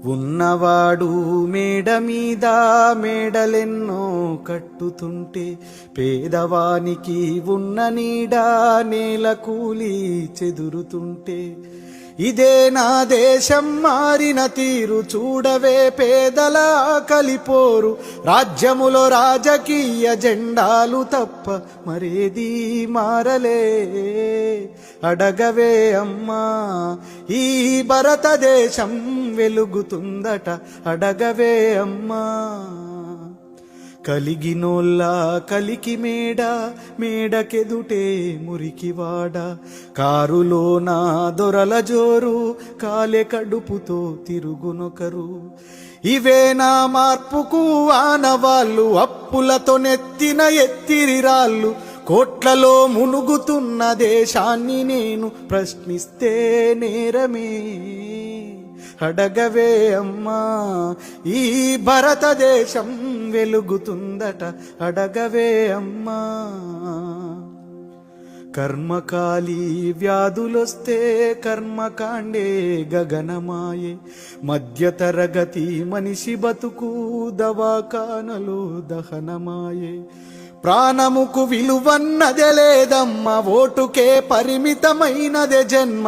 ఉన్నవాడు మేడ మీద మేడలెన్నో కట్టుతుంటే పేదవానికి ఉన్న నీడ నేల కూలి చెదురుతుంటే ఇదే నా దేశం మారిన తీరు చూడవే పేదల కలిపోరు రాజ్యములో రాజకీయ జెండాలు తప్ప మరేది మారలే అడగవే అమ్మా ఈ భారతదేశం వెలుగుతుందట అడగవే అమ్మా కలిగినోళ్ళ కలికి మేడ మేడకెదుటే మురికివాడ కారులోన దొరల జోరు కాలే కడుపుతో తిరుగునొకరు ఇవే నా మార్పుకు ఆనవాళ్ళు అప్పులతో నెత్తిన ఎత్తిరిరాళ్ళు కోట్లలో మునుగుతున్న దేశాన్ని నేను ప్రశ్నిస్తే నేరమే అడగవే అమ్మా ఈ భారతదేశం వెలుగుతుందట అడగవే అమ్మా కర్మకాలి వ్యాధులొస్తే కర్మకాండే గగనమాయే మధ్యతరగతి మనిషి బతుకు దవాఖానలో దహనమాయే ప్రాణముకు విలువన్నదే లేదమ్మ ఓటుకే పరిమితమైనదే జన్మ